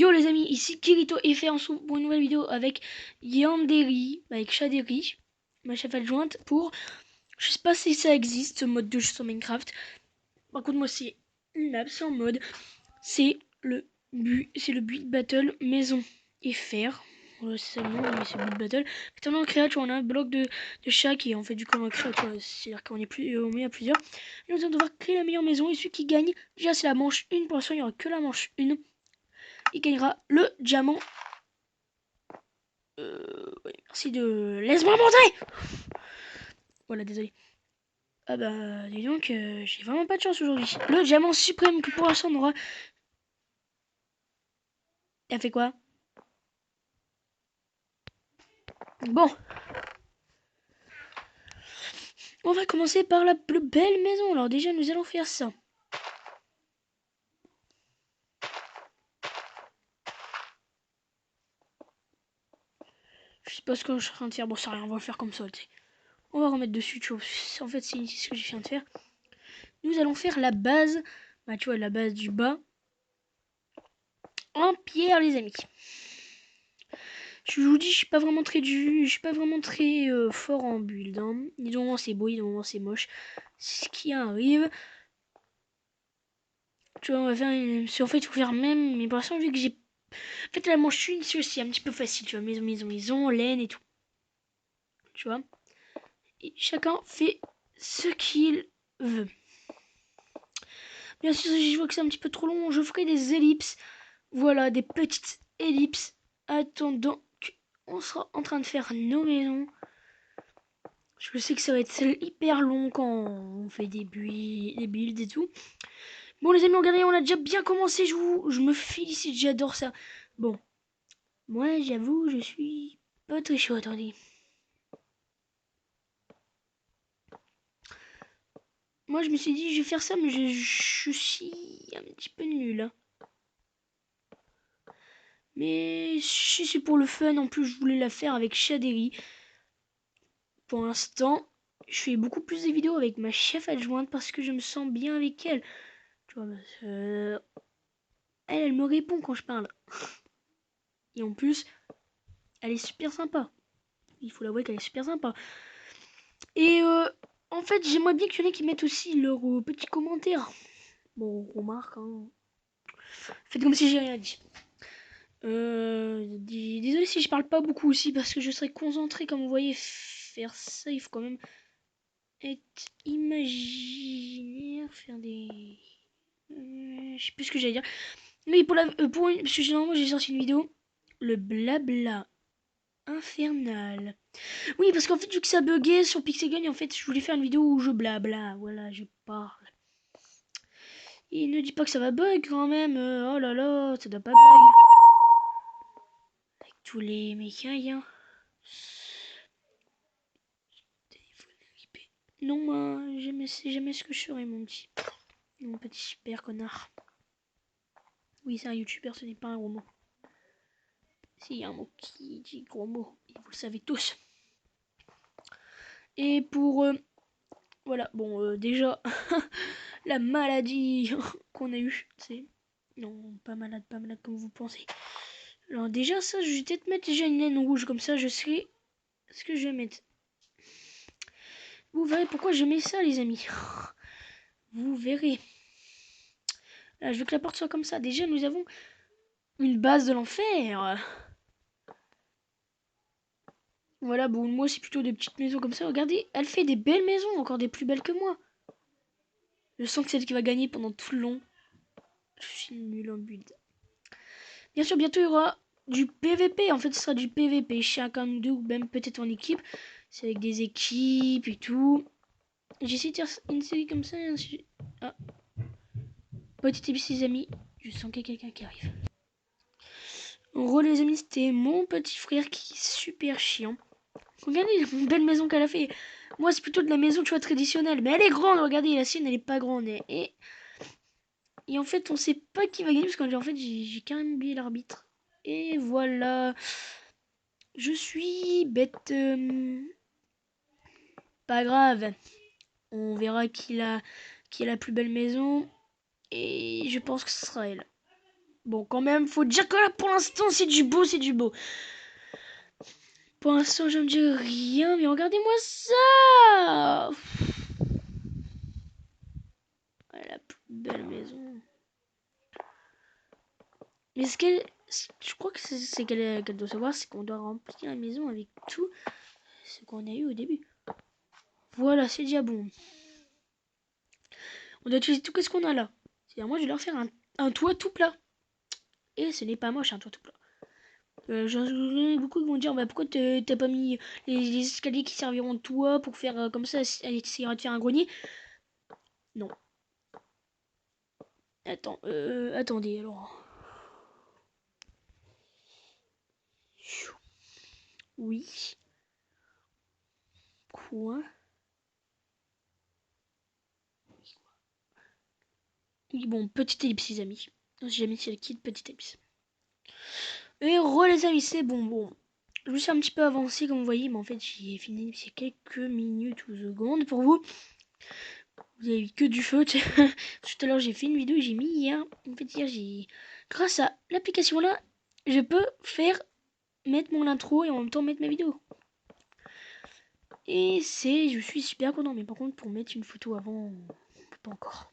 Yo les amis, ici Kirito et fait pour une nouvelle vidéo avec Yandere, avec Shaderi, ma chef adjointe, pour... Je sais pas si ça existe, ce mode de jeu sur Minecraft. Par contre moi c'est une map sans mode. C'est le build battle maison et fer. Voilà, c'est ça le nom, mais c'est build battle. Maintenant on crée, tu vois, on a un bloc de chaque et on fait du commun crée, tu vois. C'est-à-dire qu'on est plus, on met à plusieurs. Et on va devoir créer la meilleure maison et celui qui gagne, déjà c'est la manche 1, pour l'instant il n'y aura que la manche 1. Il gagnera le diamant. Ouais, merci de... Laisse-moi monter. Voilà, désolé. Ah bah, dis donc, j'ai vraiment pas de chance aujourd'hui. Le diamant suprême que pour l'instant on aura... Elle fait quoi? Bon. On va commencer par la plus belle maison. Alors déjà, nous allons faire ça. Je sais pas ce que je suis en train de faire. Bon, ça rien, on va le faire comme ça, tu sais. On va remettre dessus, tu vois. En fait, c'est ce que je viens de faire. Nous allons faire la base. Bah, tu vois, la base du bas. En pierre, les amis. Je vous dis, je suis pas vraiment très fort en build. Hein. Des moments c'est beau, des moments c'est moche. C'est ce qui arrive. Tu vois, on va faire une... En fait, il faut faire même. Mais pour l'instant, vu que j'ai... En fait, la manche une, c'est aussi un petit peu facile. Tu vois, maison, laine et tout. Tu vois. Et chacun fait ce qu'il veut. Bien sûr, si je vois que c'est un petit peu trop long, je ferai des ellipses. Voilà, des petites ellipses. Attendant qu'on sera en train de faire nos maisons. Je sais que ça va être hyper long quand on fait des builds et tout. Bon les amis, regardez, on a déjà bien commencé. Je me félicite, j'adore ça. Bon, moi j'avoue, je suis pas très chaud, attendez. Moi je me suis dit, je vais faire ça, mais je suis un petit peu nul. Hein. Mais si c'est pour le fun, en plus je voulais la faire avec Shaderi. Pour l'instant, je fais beaucoup plus de vidéos avec ma chef adjointe parce que je me sens bien avec elle. Tu vois, elle me répond quand je parle. Et en plus, elle est super sympa. Il faut l'avouer qu'elle est super sympa. Et en fait, j'aimerais bien qu'il y en ait qui mettent aussi leurs petits commentaires. Bon, remarque, hein. Faites comme si j'ai rien dit. Désolé si je parle pas beaucoup aussi parce que je serai concentré. Comme vous voyez, faire ça, il faut quand même être imaginaire, faire des... je sais plus ce que j'allais dire. Mais parce que généralement j'ai sorti une vidéo, le blabla infernal. Oui, parce qu'en fait, vu que ça buguait sur Pixelgun, en fait, je voulais faire une vidéo où je blabla. Voilà, je parle. Et ne dis pas que ça va bug quand même. Oh là là, ça doit pas bug. Avec tous les mécailles. Hein. Non, c'est jamais ce que je serai, mon petit super connard. Oui, c'est un youtubeur, ce n'est pas un gros mot. S'il y a un mot qui dit gros mot, et vous le savez tous. Et pour... voilà, bon, déjà, la maladie qu'on a eue, c'est... Non, pas malade comme vous pensez. Alors déjà, ça, je vais peut-être mettre déjà une laine rouge, comme ça, je sais ce que je vais mettre. Vous verrez pourquoi je mets ça, les amis. Vous verrez. Là, je veux que la porte soit comme ça. Déjà, nous avons une base de l'enfer. Voilà, bon, moi, c'est plutôt des petites maisons comme ça. Regardez, elle fait des belles maisons, encore des plus belles que moi. Je sens que c'est elle qui va gagner pendant tout le long. Je suis nul en build. Bien sûr, bientôt, il y aura du PVP. En fait, ce sera du PVP. Chacun de deux, ou même peut-être en équipe. C'est avec des équipes et tout. J'essaie de faire une série comme ça. Ah. Petite épice, les amis. Je sens qu'il y a quelqu'un qui arrive. En gros, les amis, c'était mon petit frère qui est super chiant. Regardez une belle maison qu'elle a fait. Moi, c'est plutôt de la maison, tu vois, traditionnelle. Mais elle est grande, regardez, la sienne, elle est pas grande. Et en fait, on sait pas qui va gagner, parce qu'en fait, j'ai quand même oublié l'arbitre. Et voilà. Je suis bête. Pas grave. On verra qui a la plus belle maison. Et je pense que ce sera elle. Bon, quand même, faut dire que là, pour l'instant, c'est du beau, c'est du beau. Pour l'instant, je ne dis rien, mais regardez-moi ça. La plus belle maison. Mais ce qu'elle... Je crois que c'est qu'elle doit savoir, c'est qu'on doit remplir la maison avec tout ce qu'on a eu au début. Voilà, c'est déjà bon. On doit utiliser tout ce qu'on a là. C'est-à-dire, moi, je vais leur faire un toit tout plat. Et ce n'est pas moche, un toit tout plat. J'en ai beaucoup qui vont dire, bah, pourquoi t'as pas mis les escaliers qui serviront de toit pour faire comme ça, elle essaiera de faire un grenier. Non. Attendez, alors. Oui. Quoi? Oui, bon, petite ellipse, les amis. J'ai jamais si elle quitte, petite ellipse. Et les amis, c'est bon. Je me suis un petit peu avancé, comme vous voyez, mais en fait, j'ai fini il y a quelques minutes ou secondes pour vous. Vous avez vu que du feu. Tout à l'heure, j'ai fait une vidéo et j'ai mis hier. En fait, hier, grâce à l'application là, je peux mettre mon intro et en même temps mettre ma vidéo. Et je suis super content. Mais par contre, pour mettre une photo avant, pas encore.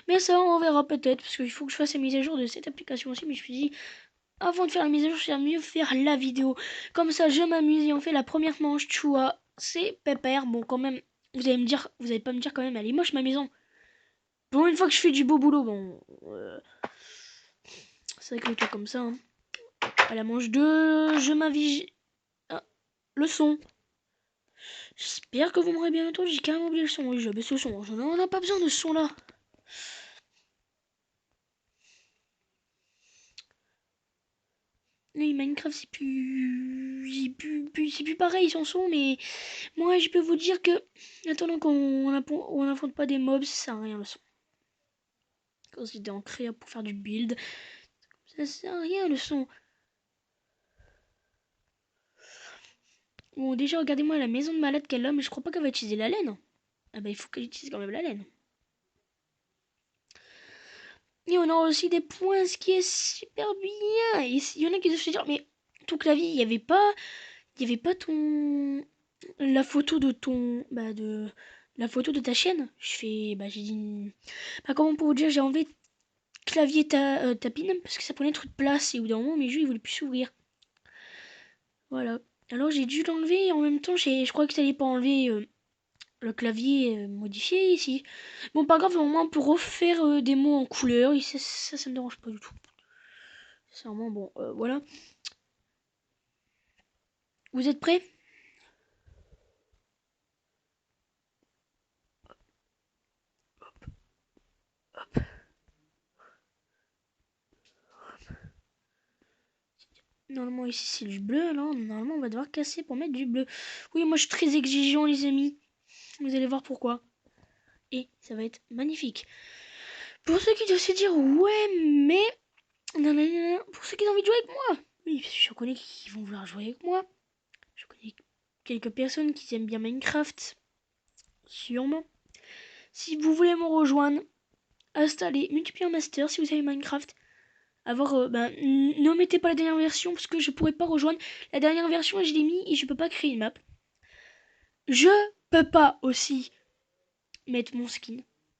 Mais ça, on verra peut-être, parce qu'il faut que je fasse la mise à jour de cette application aussi. Mais je me suis dit, avant de faire la mise à jour, c'est mieux faire la vidéo. Comme ça, je m'amuse et on fait la première manche, tu vois. C'est pépère. Bon, quand même, vous allez pas me dire quand même, elle est moche ma maison. Bon, une fois que je fais du beau boulot, bon... c'est vrai que le truc comme ça, hein. À la manche 2, je m'invige... Ah, le son. J'espère que vous m'aurez bien entendu, j'ai carrément oublié le son. Oui, j'ai baissé le son. On n'a pas besoin de ce son là. Oui, Minecraft c'est plus pareil sans son, mais moi je peux vous dire que attendant qu'on n'affronte pas des mobs, ça sert à rien le son. Quand c'était en créa pour faire du build, ça sert à rien le son. Bon, déjà regardez-moi la maison de malade qu'elle a, mais je crois pas qu'elle va utiliser la laine. Ah bah il faut qu'elle utilise quand même la laine. Et on a aussi des points, ce qui est super bien. Et il y en a qui doivent se dire, mais ton clavier, il y avait pas ton la photo de ton la photo de ta chaîne. Je fais j'ai dit comment pour vous dire, j'ai enlevé clavier tapine parce que ça prenait trop de place et au bout d'un moment mes jeux ils voulaient plus s'ouvrir. Voilà. Alors j'ai dû l'enlever et en même temps je crois que ça allait pas enlever le clavier modifié ici. Bon pas grave, au moins pour refaire des mots en couleur, et ça me dérange pas du tout. C'est vraiment bon. Voilà. Vous êtes prêts? Normalement ici c'est du bleu, alors normalement on va devoir casser pour mettre du bleu. Oui, moi je suis très exigeant les amis. Vous allez voir pourquoi. Et ça va être magnifique. Pour ceux qui doivent se dire ouais mais... Non, pour ceux qui ont envie de jouer avec moi. Oui, je connais qui vont vouloir jouer avec moi. Je connais quelques personnes qui aiment bien Minecraft. Sûrement. Si vous voulez me rejoindre, installez Multiplayer Master si vous avez Minecraft. Ne mettez pas la dernière version parce que je pourrais pas rejoindre. La dernière version je l'ai mis et je peux pas créer une map. Je peux pas aussi mettre mon skin.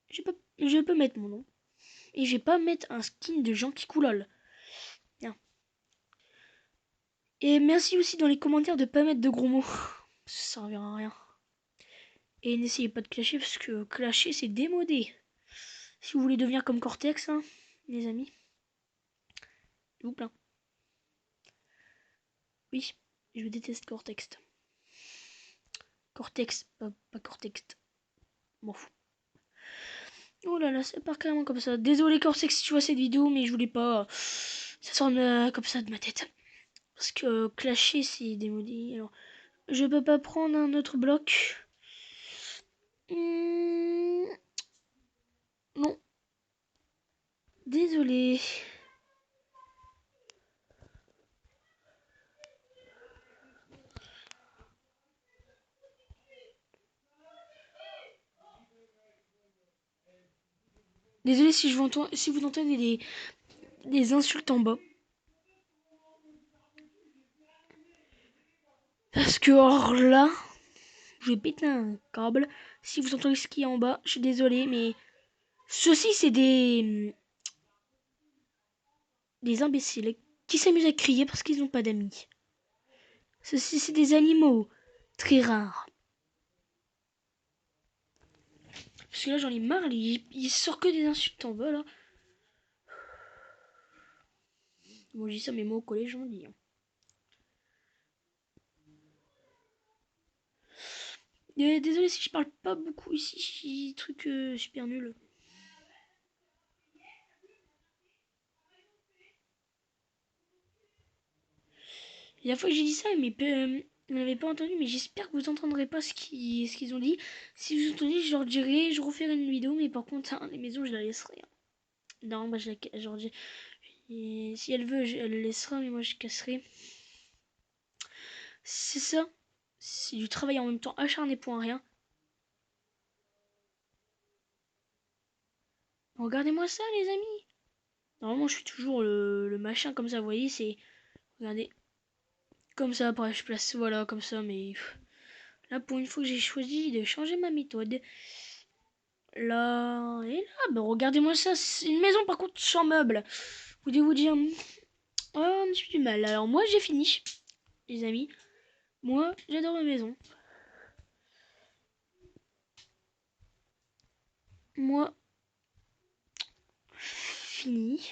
Je peux mettre mon nom. Et je vais pas mettre un skin de gens qui coulolent. Bien. Et merci aussi dans les commentaires de pas mettre de gros mots. Ça servira à rien. Et n'essayez pas de clasher parce que clasher c'est démodé. Si vous voulez devenir comme Cortex, hein, les amis. Je vous plains. Oui, je déteste Cortex. Cortex, pas Cortex. M'en fous. Oh là là, ça part carrément comme ça. Désolé Cortex si tu vois cette vidéo, mais je voulais pas. Ça sort comme ça de ma tête. Parce que clasher c'est démodé. Alors, je peux pas prendre un autre bloc. Non. Désolé. Désolé si vous entendez des insultes en bas. Parce que or là, je vais péter un câble. Si vous entendez ce qu'il y a en bas, je suis désolé, mais ceux-ci c'est des imbéciles qui s'amusent à crier parce qu'ils n'ont pas d'amis. Ceux-ci c'est des animaux très rares. Parce que là j'en ai marre, il sort que des insultes en bas là. Bon, je dis ça, mais moi au collège j'en dis. Désolé si je parle pas beaucoup ici, je dis des trucs super nuls. La fois que j'ai dit ça, mais vous n'avez pas entendu, mais j'espère que vous entendrez pas ce qu'ils ont dit. Si vous entendez, je leur dirai, je referai une vidéo, mais par contre, hein, les maisons, je la laisserai. Non, moi, je leur dis, et si elle veut, elle le laissera, mais moi, je casserai. C'est ça. C'est du travail en même temps acharné pour un rien. Regardez-moi ça, les amis. Normalement, je suis toujours le machin comme ça, vous voyez, c'est... Regardez. Comme ça, après, je place, voilà, comme ça, mais... Là, pour une fois que j'ai choisi de changer ma méthode. Là et là, bah regardez-moi ça, c'est une maison par contre sans meubles. Vous devez vous dire, oh, un petit peu du mal. Alors moi j'ai fini, les amis. Moi j'adore ma maison. Moi, fini.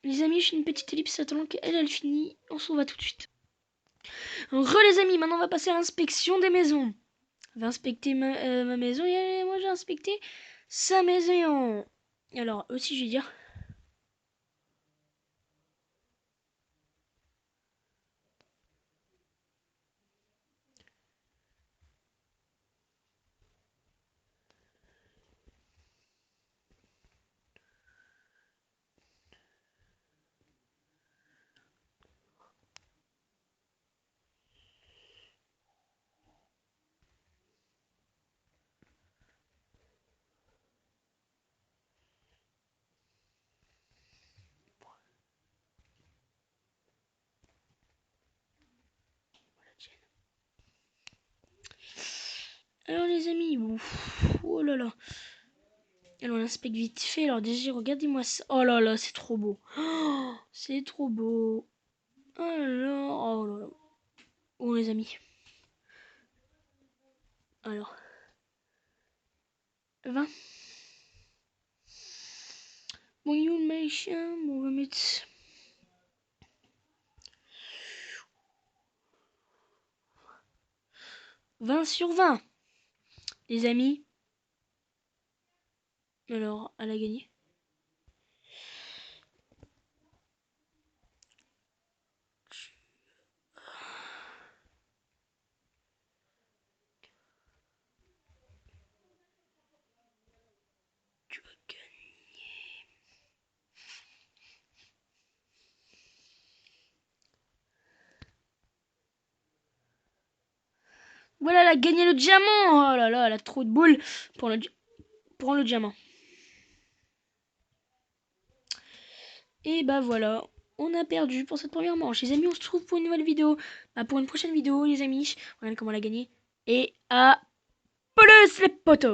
Les amis, je fais une petite ellipse attendant qu'elle elle finit. On s'en va tout de suite. Les amis, maintenant on va passer à l'inspection des maisons. On va inspecter ma maison et moi j'ai inspecté sa maison. Alors aussi je vais dire... Alors les amis, ouf, oh là là. Alors on inspecte vite fait. Alors déjà regardez-moi ça. Oh là là, c'est trop beau. Oh, c'est trop beau. Alors, oh là là. Bon les amis. Alors. 20. Bon, you machin. Bon, on va mettre... 20 sur 20. Les amis. Alors, elle a gagné. Tu vas gagner. Voilà, elle a gagné le diamant. Oh là là, elle a trop de boules pour le diamant. Et bah voilà, on a perdu pour cette première manche. Les amis, on se retrouve pour une nouvelle vidéo. Bah, pour une prochaine vidéo, les amis. Regardez comment elle a gagné. Et à plus les potos.